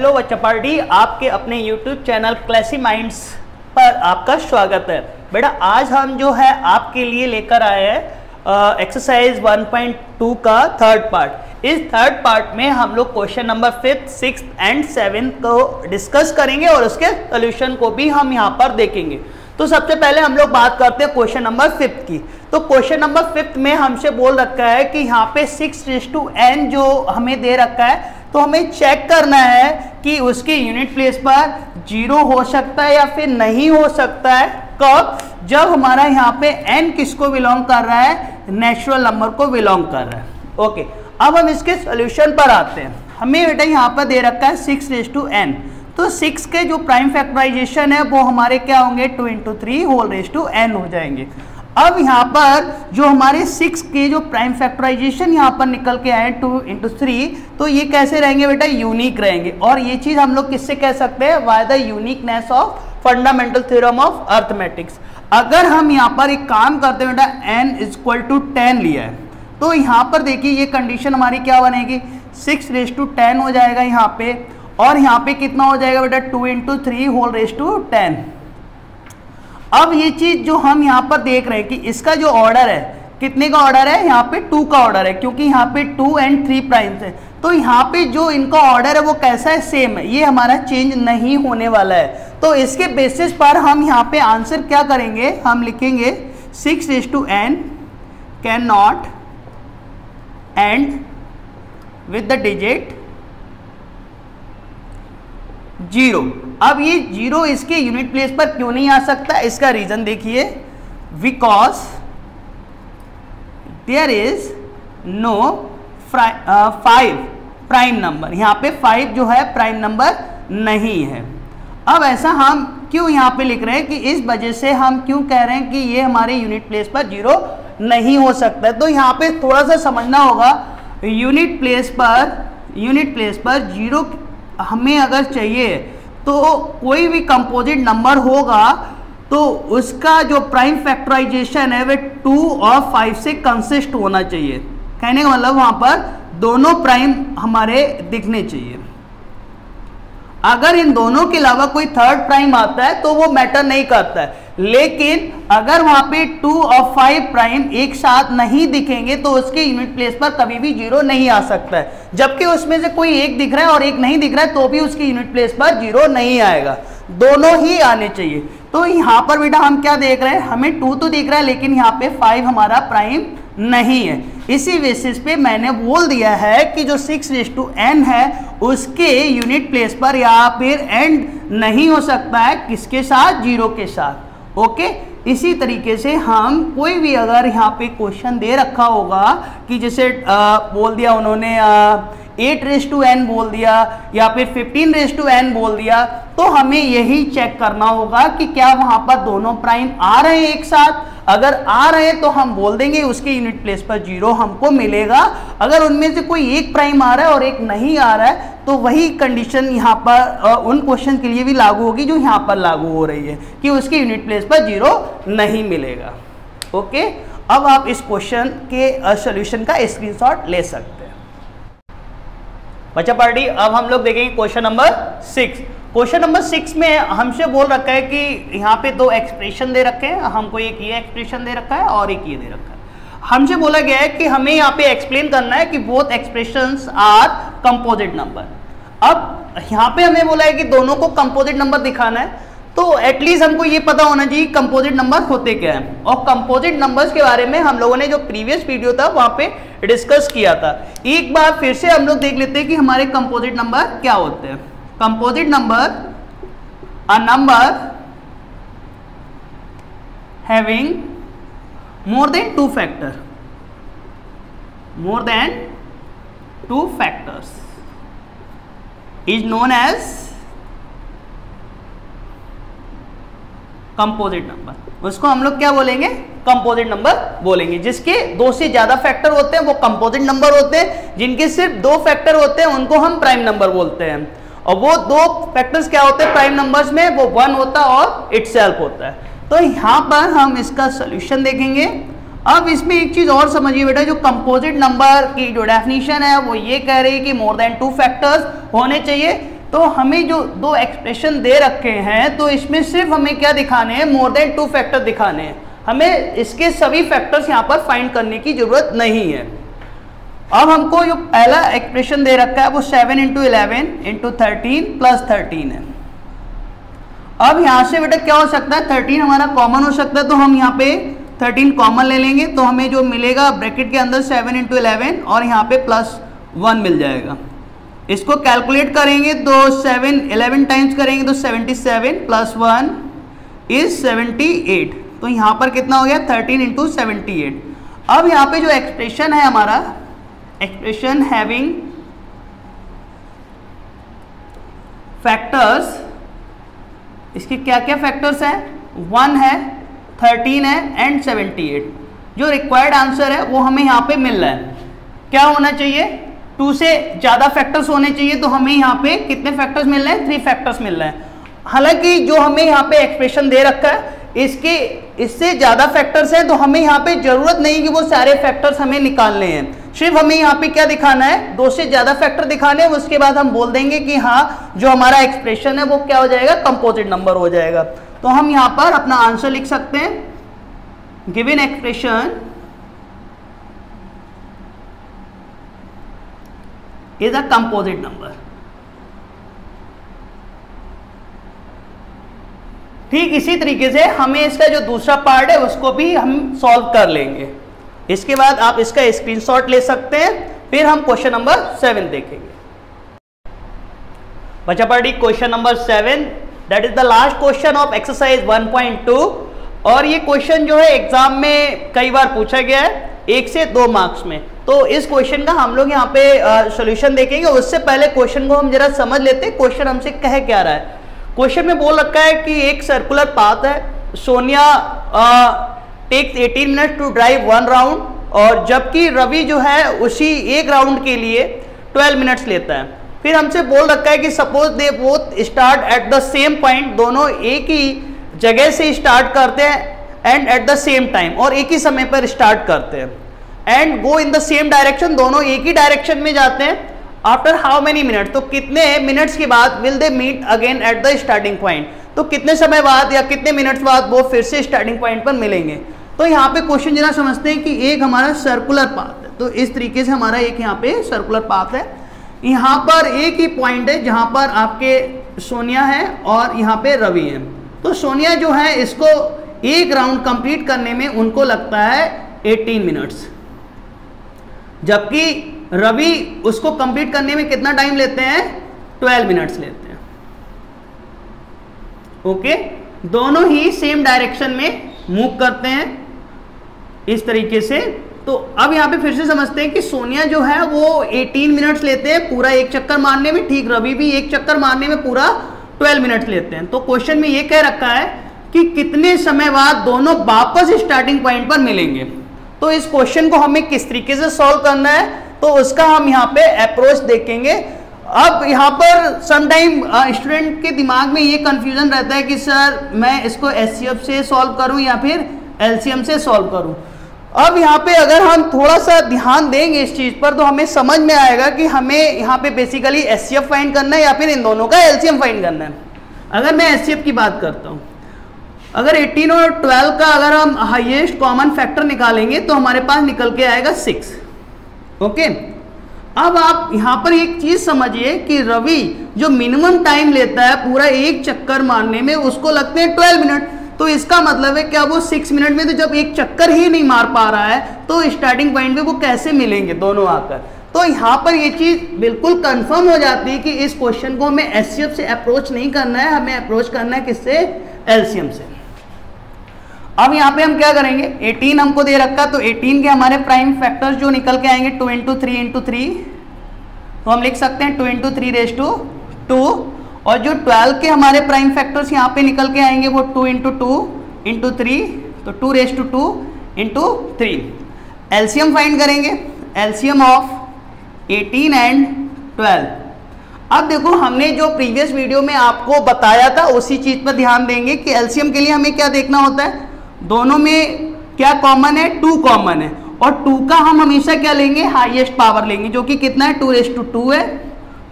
Hello बच्चा party, आपके अपने YouTube चैनल क्लासी माइंड्स पर आपका स्वागत है। बेटा आज हम जो है आपके लिए लेकर आए हैं एक्सरसाइज 1.2 का थर्ड पार्ट। इस थर्ड पार्ट में हम लोग question number 5th, 6th and 7th को डिस्कस करेंगे और उसके सोल्यूशन को भी हम यहाँ पर देखेंगे। तो सबसे पहले हम लोग बात करते हैं क्वेश्चन नंबर 5th की। तो क्वेश्चन नंबर 5th में हमसे बोल रखा है कि यहाँ पे 6:n जो हमें दे रखा है, तो हमें चेक करना है कि उसके यूनिट प्लेस पर 0 हो सकता है या फिर नहीं हो सकता है। कब? जब हमारा यहाँ पे n किसको बिलोंग कर रहा है? नेचुरल नंबर को बिलोंग कर रहा है। ओके, अब हम इसके सॉल्यूशन पर आते हैं। हमें बेटा यहाँ पर दे रखा है 6:n, तो 6 के जो प्राइम फैक्टराइजेशन है वो हमारे क्या होंगे? 2 × 3 होल रेज टू n हो जाएंगे। अब यहाँ पर जो हमारे 6 के जो प्राइम फैक्टराइजेशन यहाँ पर निकल के आए 2 × 3, तो ये कैसे रहेंगे बेटा? यूनिक रहेंगे। और ये चीज हम लोग किससे कह सकते हैं? By the uniqueness of fundamental theorem of arithmetics. अगर हम यहाँ पर एक काम करते हैं बेटा n = 10 लिया है, तो यहाँ पर देखिए ये कंडीशन हमारी क्या बनेगी? 6:10 हो जाएगा यहाँ पे, और यहाँ पे कितना हो जाएगा बेटा? 2 × 3 होल रेज टू 10। अब ये चीज जो हम यहाँ पर देख रहे हैं कि इसका जो ऑर्डर है, कितने का ऑर्डर है? यहाँ पे 2 का ऑर्डर है, क्योंकि यहाँ पे 2 और 3 प्राइम्स है। तो यहाँ पे जो इनका ऑर्डर है वो कैसा है? सेम है, ये हमारा चेंज नहीं होने वाला है। तो इसके बेसिस पर हम यहाँ पे आंसर क्या करेंगे? हम लिखेंगे 6:n can not and with the digit 0। अब ये 0 इसके यूनिट प्लेस पर क्यों नहीं आ सकता? इसका रीजन देखिए, because there is no 5 prime number. यहाँ पे 5 जो है प्राइम नंबर नहीं है। अब ऐसा हम क्यों यहाँ पे लिख रहे हैं कि इस वजह से हम क्यों कह रहे हैं कि ये हमारे यूनिट प्लेस पर 0 नहीं हो सकता है। तो यहाँ पे थोड़ा सा समझना होगा, यूनिट प्लेस पर 0 हमें अगर चाहिए तो कोई भी कंपोजिट नंबर होगा तो उसका जो प्राइम फैक्टराइजेशन है वह 2 और 5 से कंसिस्ट होना चाहिए। कहने का मतलब वहां पर दोनों प्राइम हमारे दिखने चाहिए। अगर इन दोनों के अलावा कोई थर्ड प्राइम आता है तो वो मैटर नहीं करता है, लेकिन अगर वहां पे 2 और 5 प्राइम एक साथ नहीं दिखेंगे तो उसके यूनिट प्लेस पर कभी भी 0 नहीं आ सकता है। जबकि उसमें से कोई एक दिख रहा है और एक नहीं दिख रहा है तो भी उसके यूनिट प्लेस पर 0 नहीं आएगा, दोनों ही आने चाहिए। तो यहाँ पर बेटा हम क्या देख रहे हैं? हमें 2 तो दिख रहा है, लेकिन यहाँ पे 5 हमारा प्राइम नहीं है। इसी बेसिस पे मैंने बोल दिया है कि जो 6:n है उसके यूनिट प्लेस पर या फिर एंड नहीं हो सकता है, किसके साथ? 0 के साथ। ओके, इसी तरीके से हम कोई भी अगर यहाँ पे क्वेश्चन दे रखा होगा कि जैसे बोल दिया उन्होंने 8:n बोल दिया या फिर 15:n बोल दिया, तो हमें यही चेक करना होगा कि क्या वहां पर दोनों प्राइम आ रहे हैं एक साथ। अगर आ रहे हैं तो हम बोल देंगे उसके यूनिट प्लेस पर 0 हमको मिलेगा। अगर उनमें से कोई एक प्राइम आ रहा है और एक नहीं आ रहा है तो वही कंडीशन यहाँ पर उन क्वेश्चन के लिए भी लागू होगी जो यहाँ पर लागू हो रही है कि उसके यूनिट प्लेस पर 0 नहीं मिलेगा। ओके, अब आप इस क्वेश्चन के सॉल्यूशन का स्क्रीनशॉट ले सकते हैं। बच्चा पार्टी, अब हम लोग देखेंगे क्वेश्चन नंबर 6। क्वेश्चन नंबर 6 में हमसे बोल रखा है कि यहाँ पे 2 एक्सप्रेशन दे रखे हैं, हमको एक ये एक्सप्रेशन दे रखा है और एक ये दे रखा है। हमसे बोला गया है कि हमें यहाँ पे एक्सप्लेन करना है कि both expressions are composite number. अब यहाँ पे हमें बोला है कि दोनों को कंपोजिट नंबर दिखाना है, तो एटलीस्ट हमको ये पता होना चाहिए कंपोजिट नंबर होते क्या है। और कंपोजिट नंबर्स के बारे में हम लोगों ने जो प्रीवियस वीडियो था वहां पे डिस्कस किया था। एक बार फिर से हम लोग देख लेते हैं कि हमारे कंपोजिट नंबर क्या होते हैं। Composite number, a number having more than 2 factors is known as composite number. उसको हम लोग क्या बोलेंगे? कंपोजिट नंबर बोलेंगे। जिसके 2 से ज्यादा फैक्टर होते हैं वो कंपोजिट नंबर होते हैं, जिनके सिर्फ 2 फैक्टर होते हैं उनको हम प्राइम नंबर बोलते हैं। और वो 2 फैक्टर्स क्या होते हैं प्राइम नंबर्स में? वो 1 होता है और इटसेल्फ होता है। तो यहाँ पर हम इसका सोल्यूशन देखेंगे। अब इसमें एक चीज और समझिए बेटा, जो कंपोजिट नंबर की जो डेफिनेशन है वो ये कह रही है कि मोर देन 2 फैक्टर्स होने चाहिए। तो हमें जो दो एक्सप्रेशन दे रखे हैं तो इसमें सिर्फ हमें क्या दिखाने हैं, मोर देन 2 फैक्टर दिखाने हैं, हमें इसके सभी फैक्टर्स यहाँ पर फाइंड करने की जरूरत नहीं है। अब हमको जो पहला एक्सप्रेशन दे रखा है वो 7 × 11 × 13 + 13 है। अब यहाँ से बेटा क्या हो सकता है, 13 हमारा कॉमन हो सकता है, तो हम यहाँ पे 13 कॉमन ले लेंगे, तो हमें जो मिलेगा ब्रैकेट के अंदर 7 × 11 और यहाँ पे +1 मिल जाएगा। इसको कैलकुलेट करेंगे तो 11 टाइम्स करेंगे तो 77 + 1 = 78। तो यहाँ पर कितना हो गया, 13 × 78। अब यहाँ पे जो एक्सप्रेशन है हमारा, एक्सप्रेशन हैविंग फैक्टर्स, इसके क्या क्या फैक्टर्स हैं, 1 है, 13 है एंड 78। जो रिक्वायर्ड आंसर है वो हमें यहाँ पे मिल रहा है, क्या होना चाहिए, 2 से ज़्यादा फैक्टर्स होने चाहिए। तो हमें यहाँ पे कितने फैक्टर्स मिल रहे हैं, 3 फैक्टर्स मिल रहे हैं। हालांकि जो हमें यहाँ पे एक्सप्रेशन दे रखा है इससे ज़्यादा फैक्टर्स हैं, तो हमें यहाँ पे ज़रूरत नहीं कि वो सारे फैक्टर्स हमें निकालने हैं, सिर्फ हमें यहाँ पे क्या दिखाना है, 2 से ज़्यादा फैक्टर दिखाने हैं। उसके बाद हम बोल देंगे कि हाँ जो हमारा एक्सप्रेशन है वो क्या हो जाएगा, कंपोजिट नंबर हो जाएगा। तो हम यहाँ पर अपना आंसर लिख सकते हैं, given expression is a composite number. ठीक इसी तरीके से हमें इसका जो दूसरा पार्ट है उसको भी हम सॉल्व कर लेंगे। इसके बाद आप इसका स्क्रीनशॉट ले सकते हैं, फिर हम क्वेश्चन नंबर 7 देखेंगे। बच्चा party question number 7, that is the last question of exercise 1.2। और ये क्वेश्चन जो है एग्जाम में कई बार पूछा गया है, 1 से 2 मार्क्स में। तो इस क्वेश्चन का हम लोग यहाँ पे सॉल्यूशन देखेंगे। उससे पहले क्वेश्चन को हम जरा समझ लेते हैं, क्वेश्चन हमसे कह क्या रहा है। क्वेश्चन में बोल रखा है कि एक सर्कुलर पाथ है, Sonia takes 18 minute to drive 1 round, और जबकि रवि जो है उसी 1 राउंड के लिए 12 मिनट्स लेता है। फिर हमसे बोल रखा है कि suppose they both start at the same point, दोनों एक ही जगह से स्टार्ट करते हैं and at the same time, और एक ही समय पर स्टार्ट करते हैं, and go in the same direction, दोनों एक ही डायरेक्शन में जाते हैं। आफ्टर हाउ मेनी मिनट, तो कितने मिनट्स के बाद will they meet again at the starting point, तो कितने समय बाद या कितने मिनट्स बाद वो फिर से स्टार्टिंग पॉइंट पर मिलेंगे। तो यहाँ पे क्वेश्चन जरा समझते हैं कि एक हमारा सर्कुलर पाथ है, तो इस तरीके से हमारा एक यहाँ पे सर्कुलर पाथ है। यहाँ पर एक ही पॉइंट है जहाँ पर आपके सोनिया है और यहाँ पे रवि है। तो सोनिया जो है इसको 1 राउंड कंप्लीट करने में उनको लगता है 18 मिनट्स, जबकि रवि उसको कंप्लीट करने में कितना टाइम लेते हैं, 12 मिनट्स लेते हैं। ओके, दोनों ही सेम डायरेक्शन में मूव करते हैं इस तरीके से। तो अब यहाँ पे फिर से समझते हैं कि सोनिया जो है वो 18 मिनट्स लेते हैं पूरा एक चक्कर मारने में, ठीक रवि भी एक चक्कर मारने में पूरा 12 मिनट्स लेते हैं। तो क्वेश्चन में ये कह रखा है कि कितने समय बाद दोनों वापस स्टार्टिंग पॉइंट पर मिलेंगे। तो इस क्वेश्चन को हमें किस तरीके से सॉल्व करना है, तो उसका हम यहाँ पे अप्रोच देखेंगे। अब यहाँ पर समटाइम स्टूडेंट के दिमाग में ये कंफ्यूजन रहता है कि सर मैं इसको एचसीएफ से सॉल्व करूँ या फिर एलसीएम से सॉल्व करूँ। अब यहाँ पे अगर हम थोड़ा सा ध्यान देंगे इस चीज़ पर तो हमें समझ में आएगा कि हमें यहाँ पे बेसिकली एचसीएफ फाइंड करना है या फिर इन दोनों का एलसीएम फाइंड करना है। अगर मैं एचसीएफ की बात करता हूँ, अगर 18 और 12 का अगर हम हाईएस्ट कॉमन फैक्टर निकालेंगे तो हमारे पास निकल के आएगा 6। ओके, अब आप यहाँ पर एक चीज समझिए कि रवि जो मिनिमम टाइम लेता है पूरा एक चक्कर मारने में उसको लगते हैं 12 मिनट। तो इसका मतलब है क्या वो 6 मिनट में, तो जब एक चक्कर ही नहीं मार पा रहा है तो स्टार्टिंग पॉइंट पे वो कैसे मिलेंगे दोनों आकर। तो यहाँ पर ये चीज बिल्कुल कंफर्म हो जाती है कि इस क्वेश्चन को हमें एचसीएफ से अप्रोच नहीं करना है, हमें अप्रोच करना है किससे, एलसीएम से। अब यहाँ पे हम क्या करेंगे, 18 हमको दे रखा, तो 18 के हमारे प्राइम फैक्टर्स जो निकल के आएंगे 2 × 3 × 3, तो हम लिख सकते हैं 2 × 3 2, और जो 12 के हमारे प्राइम फैक्टर्स यहाँ पे निकल के आएंगे वो 2 × 2 × 3, तो 2 × 3। एलसीएम फाइंड करेंगे, एलसीएम ऑफ 18 एंड 12। अब देखो हमने जो प्रीवियस वीडियो में आपको बताया था उसी चीज पर ध्यान देंगे कि एलसीएम के लिए हमें क्या देखना होता है, दोनों में क्या कॉमन है, 2 कॉमन है, और 2 का हम हमेशा क्या लेंगे, हाईएस्ट पावर लेंगे, जो कि कितना है 2 × 2 है।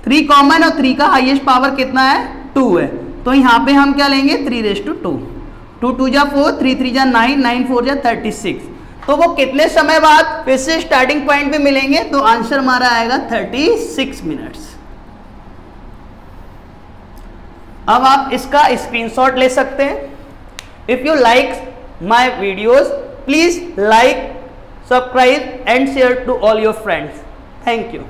3 कॉमन और 3 का हाईएस्ट पावर कितना है 2 है, तो यहाँ पे हम क्या लेंगे 3/2, 2 2 जा 4, 3 3 जा 9, 9 4 जा 36। तो वो कितने समय बाद फिर से स्टार्टिंग पॉइंट पे मिलेंगे, तो आंसर हमारा आएगा 36 मिनट्स। अब आप इसका स्क्रीनशॉट ले सकते हैं। If you like my videos please like, subscribe and share to all your friends. Thank you.